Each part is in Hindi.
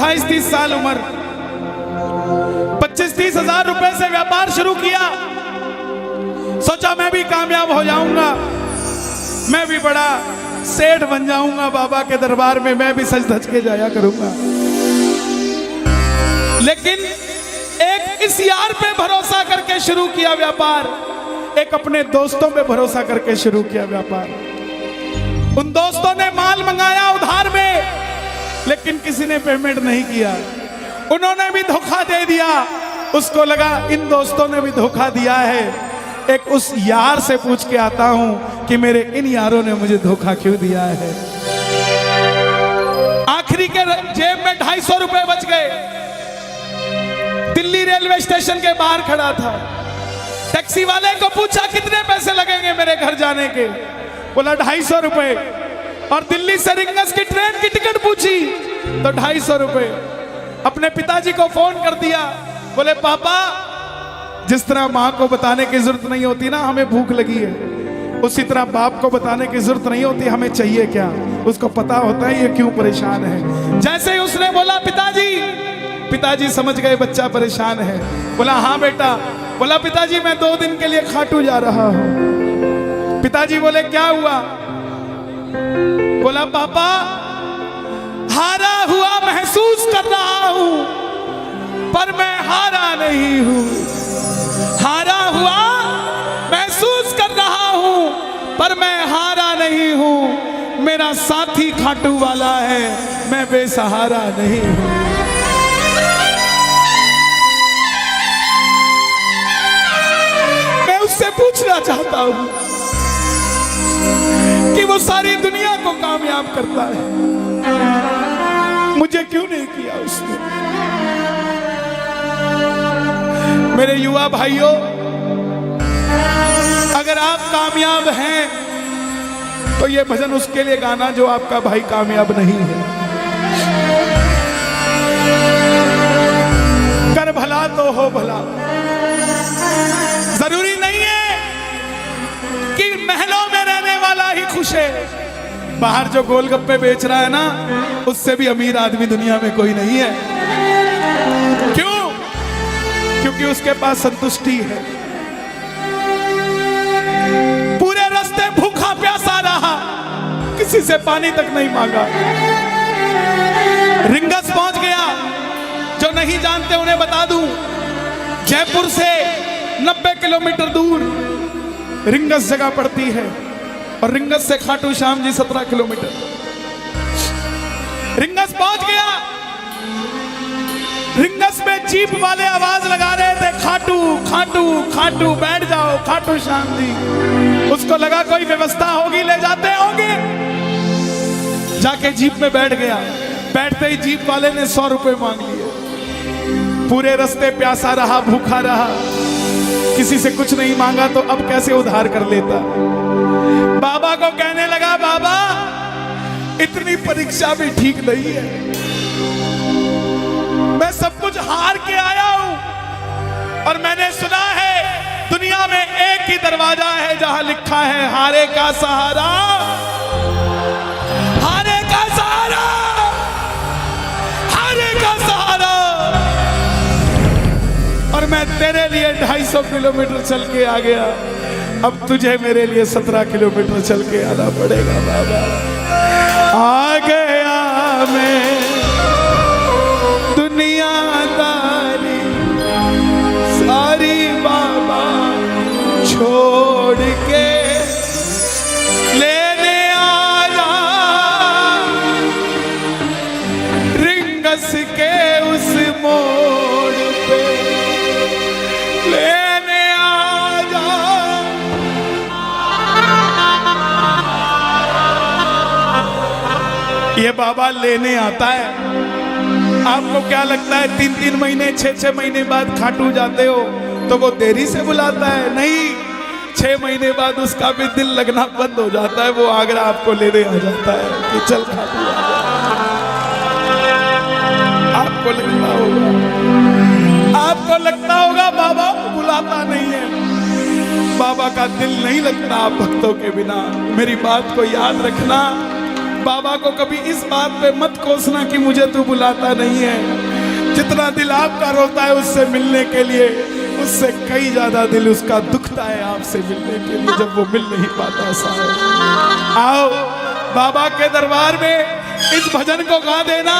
28-30 साल उम्र, 25-30 हजार रुपए से व्यापार शुरू किया। सोचा मैं भी कामयाब हो जाऊंगा, मैं भी बड़ा सेठ बन जाऊंगा, बाबा के दरबार में मैं भी सज धज के जाया करूंगा। लेकिन एक इस यार पे भरोसा करके शुरू किया व्यापार, एक अपने दोस्तों पे भरोसा करके शुरू किया व्यापार। उन दोस्तों ने माल मंगाया उधार में, लेकिन किसी ने पेमेंट नहीं किया। उन्होंने भी धोखा दे दिया। उसको लगा इन दोस्तों ने भी धोखा दिया है, एक उस यार से पूछ के आता हूं कि मेरे इन यारों ने मुझे धोखा क्यों दिया है। आखिरी के जेब में 250 रुपए बच गए। दिल्ली रेलवे स्टेशन के बाहर खड़ा था। टैक्सी वाले को पूछा कितने पैसे लगेंगे मेरे घर जाने के, बोला 250 रुपए। और दिल्ली से रिंगस की ट्रेन की टिकट पूछी तो 250 रुपए। अपने पिताजी को फोन कर दिया, बोले पापा, जिस तरह माँ को बताने की जरूरत नहीं होती ना हमें भूख लगी है, उसी तरह बाप को बताने की जरूरत नहीं होती हमें चाहिए क्या, उसको पता होता है ये क्यों परेशान है। जैसे ही उसने बोला पिताजी समझ गए बच्चा परेशान है। बोला हाँ बेटा। बोला पिताजी मैं 2 दिन के लिए खाटू जा रहा हूं। पिताजी बोले क्या हुआ? बोला पापा, हारा हुआ महसूस कर रहा हूं, पर मैं हारा नहीं हूं। हारा हुआ महसूस कर रहा हूं, पर मैं हारा नहीं हूं। मेरा साथी खाटू वाला है, मैं बेसहारा नहीं हूं। मैं उससे पूछना चाहता हूं कि वो सारी दुनिया को कामयाब करता है, मुझे क्यों नहीं किया उसने? मेरे युवा भाइयों, अगर आप कामयाब हैं तो ये भजन उसके लिए गाना जो आपका भाई कामयाब नहीं है। कर भला तो हो भला। जरूरी नहीं है कि महलों में रहने वाला ही खुश है। बाहर जो गोलगप्पे बेच रहा है ना, उससे भी अमीर आदमी दुनिया में कोई नहीं है। क्यों? क्योंकि उसके पास संतुष्टि है। पूरे रास्ते भूखा प्यासा रहा, किसी से पानी तक नहीं मांगा। रिंगस पहुंच गया। जो नहीं जानते उन्हें बता दूं, जयपुर से 90 किलोमीटर दूर रिंगस जगह पड़ती है, और रिंगस से खाटू श्याम जी 17 किलोमीटर। रिंगस पहुंच गया। रिंगस में जीप वाले आवाज लगा रहे थे, खाटू खाटू खाटू, बैठ जाओ खाटू श्याम जी। उसको लगा कोई व्यवस्था होगी, ले जाते होंगे। जाके जीप में बैठ गया। बैठते ही जीप वाले ने 100 रुपए मांग लिए। पूरे रास्ते प्यासा रहा, भूखा रहा, किसी से कुछ नहीं मांगा तो अब कैसे उधार कर लेता। बाबा को कहने लगा, बाबा इतनी परीक्षा भी ठीक नहीं है, मैं सब कुछ हार के आया हूं, और मैंने सुना है दुनिया में एक ही दरवाजा है जहां लिखा है हारे का सहारा, हारे का सहारा, हारे का सहारा। और मैं तेरे लिए 250 किलोमीटर चल के आ गया, अब तुझे मेरे लिए 17 किलोमीटर चल के आना पड़ेगा। बाबा आ गया मैं दुनियादारी सारी बाबा छोड़ के, लेने आया रिंगस के उस मोड़ पे, लेने आया। ये बाबा लेने आता है। आपको क्या लगता है 3-3 महीने 6-6 महीने बाद खाटू जाते हो तो वो देरी से बुलाता है? नहीं, 6 महीने बाद उसका भी दिल लगना बंद हो जाता है, वो आगरा आपको लेने आ जाता है कि चल खाटू आ जा। आपको लगता होगा बाबा बुलाता नहीं है। बाबा का दिल नहीं लगता आप भक्तों के बिना। मेरी बात को याद रखना, बाबा को कभी इस बात पे मत कोसना कि मुझे तू बुलाता नहीं है। जितना दिल आपका रोता है उससे मिलने के लिए, उससे कई ज्यादा दिल उसका दुखता है आपसे मिलने के लिए, जब वो मिल नहीं पाता साहब। आओ बाबा के दरबार में इस भजन को गा देना।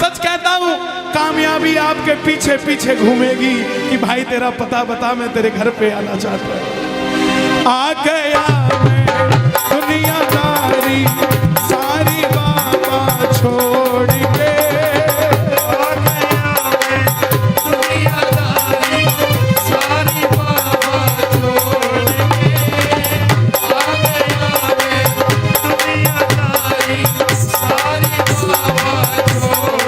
सच कहता हूँ कामयाबी आपके पीछे पीछे घूमेगी कि भाई तेरा पता बता, मैं तेरे घर पे आना चाहता हूँ। आ गया मैं दुनियादारी सारी बाबा छोड़ के, आ गया मैं दुनियादारी सारी बाबा छोड़ के, आ गया मैं दुनियादारी सारी बाबा छोड़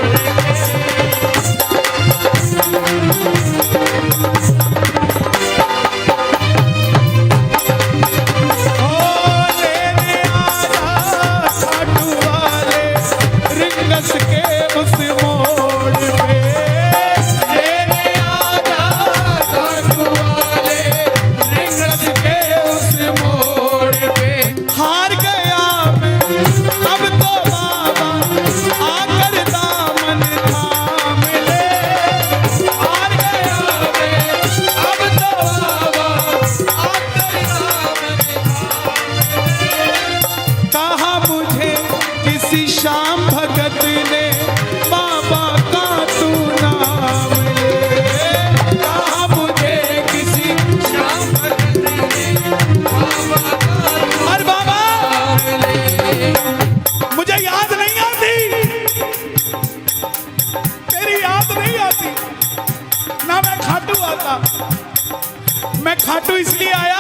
खाटू इसलिए आया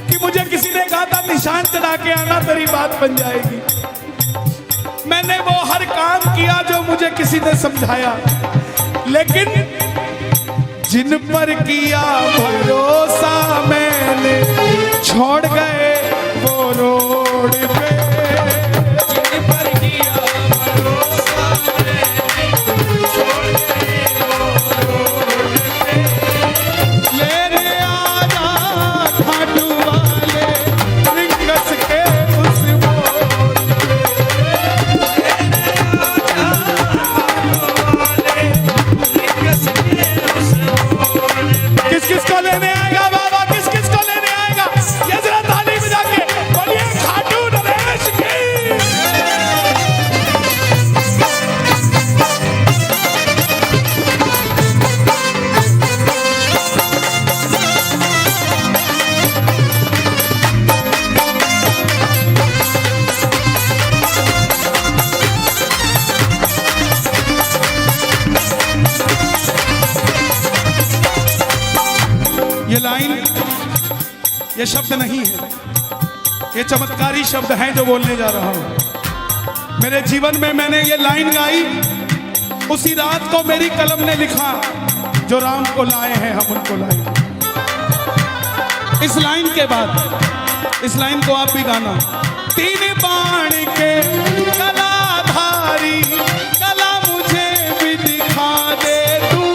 कि मुझे किसी ने कहा था निशान चढ़ा के आना तेरी बात बन जाएगी। मैंने वो हर काम किया जो मुझे किसी ने समझाया, लेकिन जिन पर किया भरोसा मैंने छोड़ गए वो रोड पे, जिन पर किया भरोसा मैंने छोड़ गए वो रोड पे। लेने आजा खाटू वाले रिंगस के उस मोड़ पे, लेने आजा खाटू वाले रिंगस के उस मोड़ पे। किस किस को लेने आएगा बाबा, किस किस को लेने आएगा? ये जरा ताली बजा के बोलिए खाटू नरेश की। ये लाइन, ये शब्द नहीं है, ये चमत्कारी शब्द हैं जो बोलने जा रहा हूं। मेरे जीवन में मैंने ये लाइन गाई, उसी रात को मेरी कलम ने लिखा, जो राम को लाए हैं हम उनको लाए। इस लाइन के बाद, इस लाइन को आप भी गाना। तीन बाण के कलाधारी कला मुझे भी दिखा दे तू,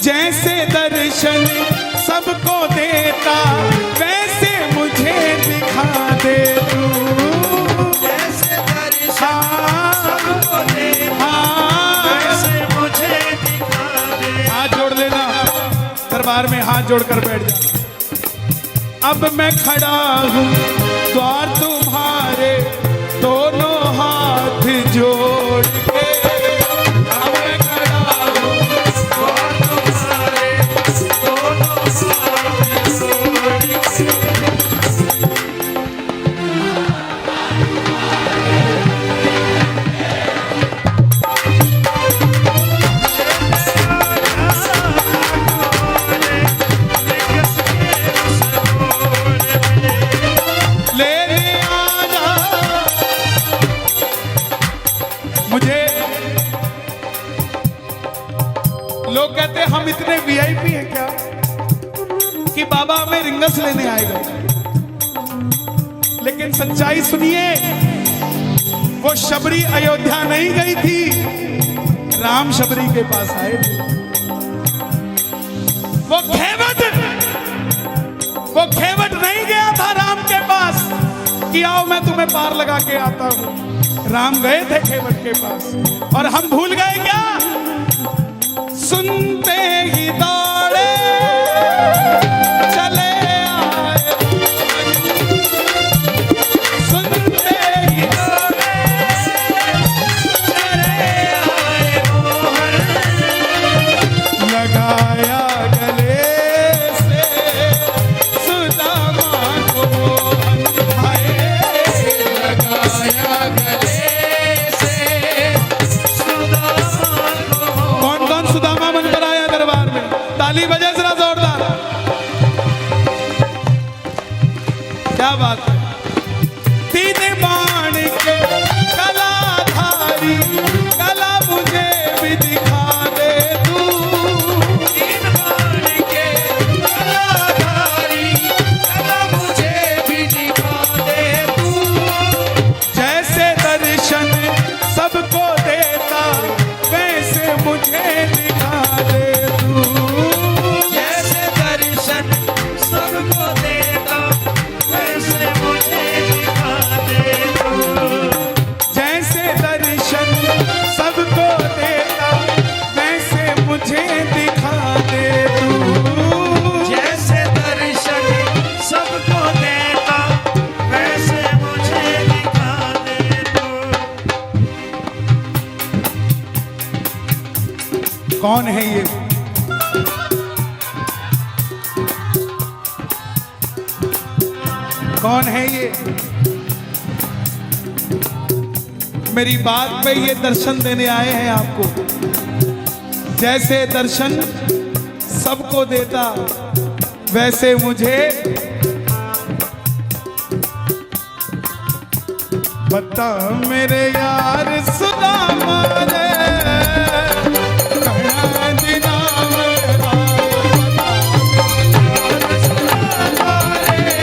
जैसे दर्शन सबको देता वैसे मुझे दिखा दे तू, जैसे दर्शन सबको देता वैसे मुझे दिखा दे। हाथ जोड़ लेना, दरबार में हाथ जोड़कर बैठ जा। अब मैं खड़ा हूँ द्वार तुम्हारे दोनों हाथ जोड़ के, लोग कहते हैं हम इतने वीआईपी हैं क्या कि बाबा हमें रिंगस लेने आएगा। लेकिन सच्चाई सुनिए, वो शबरी अयोध्या नहीं गई थी, राम शबरी के पास आए थे। वो खेवट नहीं गया था राम के पास कि आओ मैं तुम्हें पार लगा के आता हूं। राम गए थे खेवट के पास और हम भूल गए क्या? सुनते ही दौड़े चले आए, सुनते ही दौड़े चले आए, लगाया गले से सुदामा को लगाया गले से सुदामा को। कौन कौन सुदामा बनकर आया दरबार में? ताली बजे जरा जोरदार। क्या बात है? तीन बाण के कलाधारी कला मुझे भी दिखा दे तू। तीन बाण के कलाधारी कला मुझे भी दिखा दे तू। जैसे दर्शन सबको देता वैसे मुझे दिखा दे तू। जैसे दर्शन सबको देता वैसे मुझे दिखा दे तू। जैसे दर्शन सबको देता वैसे मुझे दिखा दे तू। जैसे दर्शन सबको देता वैसे मुझे दिखा दे तू। कौन है ये? कौन है ये? मेरी बात पे ये दर्शन देने आए हैं आपको। जैसे दर्शन सबको देता वैसे मुझे बता मेरे यार सुदामा रे, कहाँ दिना में आओ बता मेरे यार सुदामा रे,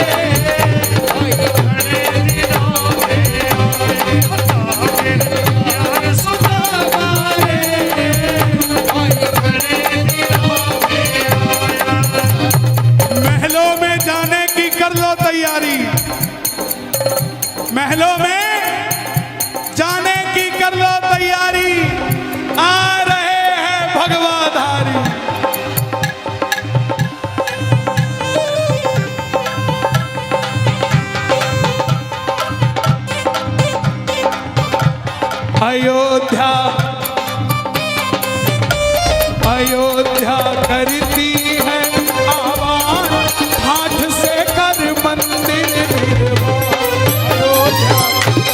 खड़े दिनों में आए बता मेरे यार सुदामा रे, खड़े दिनों में आया। महलों में जाने की कर लो तैयारी, महलों में जाने की कर लो तैयारी, आ रहे हैं भगवाधारी। अयोध्या अयोध्या करती है आवाज, हाथ से कर मंदिर निर्माण। अयोध्या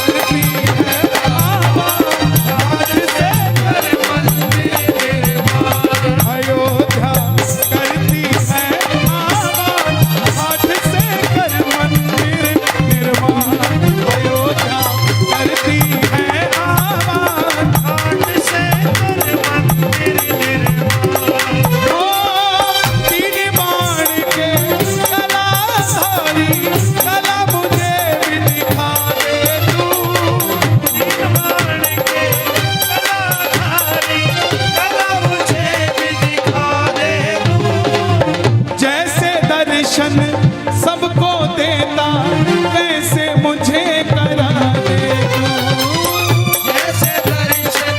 करती है आवाज, हाथ से कर मंदिर निर्माण। अयोध्या करती है आवाज, हाथ से कर मंदिर निर्माण। अयोध्या करती है आवाज, हाथ से कर मंदिर निर्माण। तीन बाण के कलाधारी कला मुझे भी दिखा दे तू। तीन बाण के कलाधारी कला मुझे भी दिखा दे तू। जैसे दर्शन सबको देता वैसे मुझे करा दे तू। जैसे दर्शन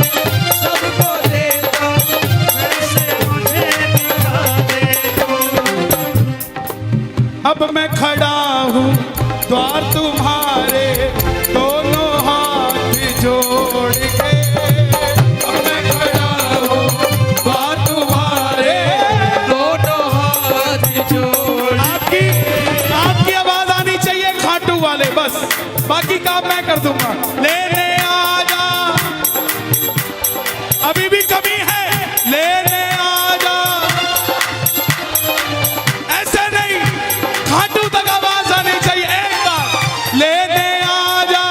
सबको देता वैसे मुझे दिखा दे तू। अब मैं खड़ा हूँ द्वार तुम्हारे दोनों हाथ जोड़ के। अब मैं खड़ा हूँ द्वार तुम्हारे दोनों हाथ जोड़। आपकी आवाज आनी चाहिए खाटू वाले, बस बाकी काम मैं कर दूंगा। लेने आ जा, अभी भी कमी है, लेने आ जा। ऐसे नहीं, खाटू तक आवाज आनी चाहिए। एक बार लेने आ जा,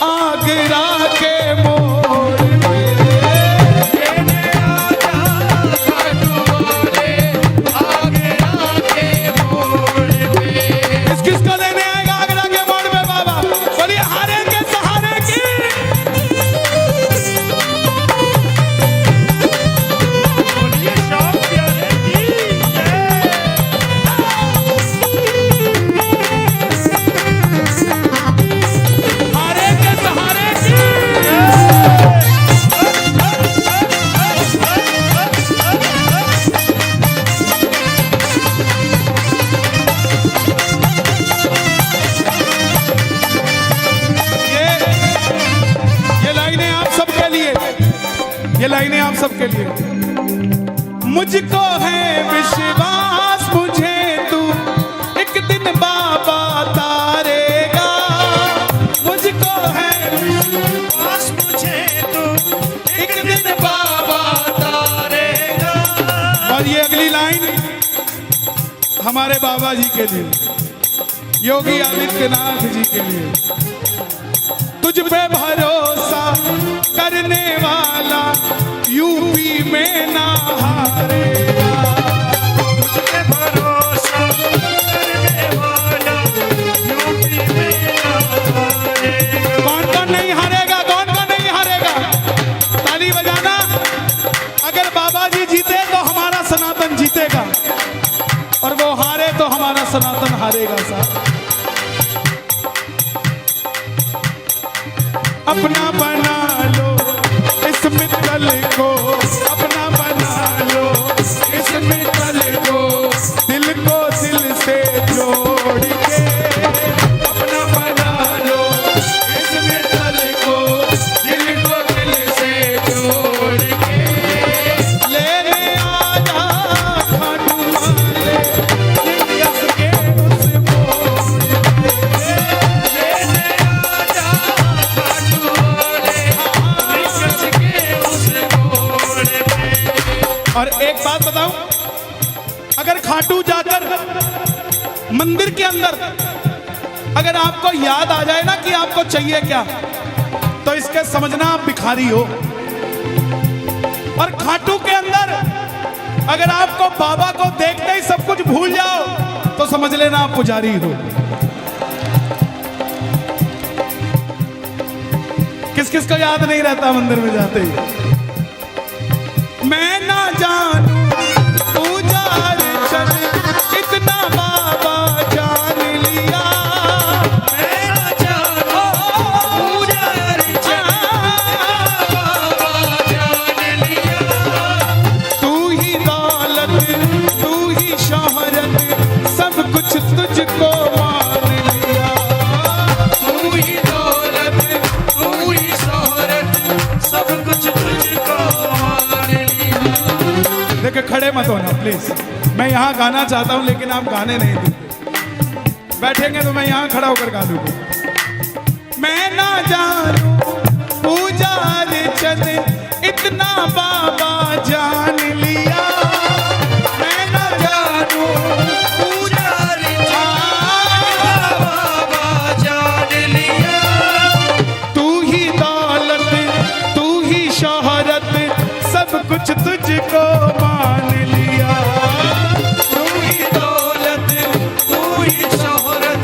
आगरा के मोड़ पे। लेने आ जा खाटू वाले, आगरा के मोड़ पे। किस किस को लेने आएगा आगरा के मोड़ पे बाबा? है विश्वास मुझे तू एक दिन बाबा तारेगा, मुझको है विश्वास मुझे तू एक दिन बाबा तारेगा। और ये अगली लाइन हमारे बाबा जी के लिए, योगी आदित्यनाथ जी के लिए। तुझ पे भरोसा करने वाला यूपी में ना हारेगा, तुझ पे भरोसा करने वाला यूपी में ना हारेगा। कौन कौन नहीं हारेगा, कौन कौन नहीं हारेगा? ताली बजाना। अगर बाबा जी जीते तो हमारा सनातन जीतेगा, और वो हारे तो हमारा सनातन हारेगा साहब। अपना बना लो इस मित्तल को, अपना बना लो इस मित्तल को, दिल को दिल से जोड़ के। अपना बना लो इस मित्तल को, दिल को दिल से जोड़ के। लेने आजा खाटू वाले लिंगस के उस मोड़ पे। लेने आजा खाटू वाले लिंगस के उस मोड़ पे। और एक बात बताऊं, अगर खाटू जाकर मंदिर के अंदर अगर आपको याद आ जाए ना कि आपको चाहिए क्या, तो इसके समझना आप भिखारी हो। और खाटू के अंदर अगर आपको बाबा को देखते ही सब कुछ भूल जाओ, तो समझ लेना आप पुजारी हो। किस किस को याद नहीं रहता मंदिर में जाते ही? मैं ना जानू पूजा अर्चन इतना बाबा जान लिया, मैं ना जानू पूजा अर्चन बाबा जान लिया। तू ही दौलत तू ही शोहरत सब कुछ तुझको मान लिया। तू ही दौलत तू ही शोहरत सब कुछ तुझको मान लिया। देखो खड़े मत होना प्लीज, मैं यहाँ गाना चाहता हूँ लेकिन आप गाने नहीं दूंगे। बैठेंगे तो मैं यहाँ खड़ा होकर गा दूंगा। मैं ना जानू पूजा अर्चन इतना बाबा जान लिया, मैं ना जानू पूजा अर्चन बाबा जान लिया। तू ही दौलत तू ही शोहरत सब कुछ तुझको मान लिया। तू ही दौलत तू ही शोहरत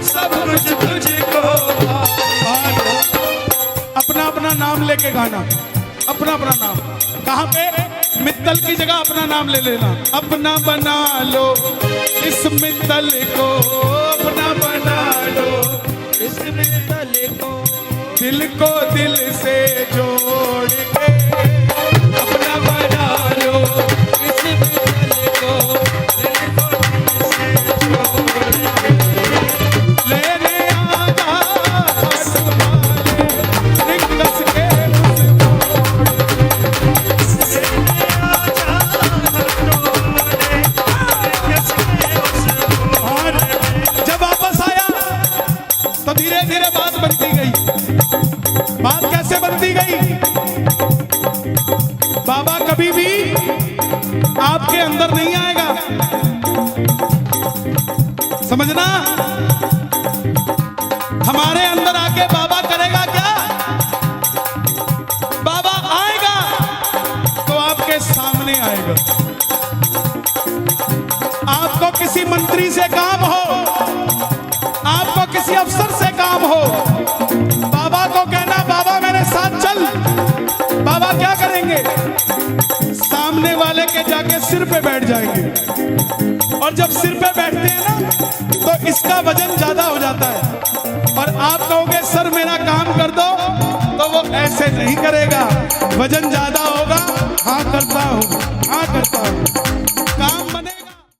सब कुछ तुझको मान लिया। अपना अपना नाम लेके गाना, अपना अपना नाम। कहाँ पे? मित्तल की जगह अपना नाम ले लेना। अपना बना लो इस मित्तल को, अपना बना लो इस मित्तल को, दिल को दिल से जोड़ के। अपना बना लो इस मित्तल को, दिल को दिल से जोड़ के। लेने आजा खाटू वाले लिंगस के उस मोड़ पे। लेने आजा खाटू वाले लिंगस के उस मोड़ और पे। जब वापस आया तो धीरे धीरे बात बनती गई। बात कैसे बनती गई? बाबा कभी भी आपके अंदर नहीं आएगा, समझना। हमारे अंदर आके बाबा करेगा क्या? बाबा आएगा तो आपके सामने आएगा। आपको किसी मंत्री से काम हो, आपको किसी अफसर से काम हो, बाबा को कहना बाबा मेरे साथ चल। बाबा क्या करेंगे? सामने वाले के जाके सिर पे बैठ जाएंगे। और जब सिर पे बैठते हैं ना, तो इसका वजन ज्यादा हो जाता है। और आप कहोगे सर मेरा काम कर दो, तो वो ऐसे नहीं करेगा। वजन ज्यादा होगा, हाँ करता हूँ, हाँ करता हूँ।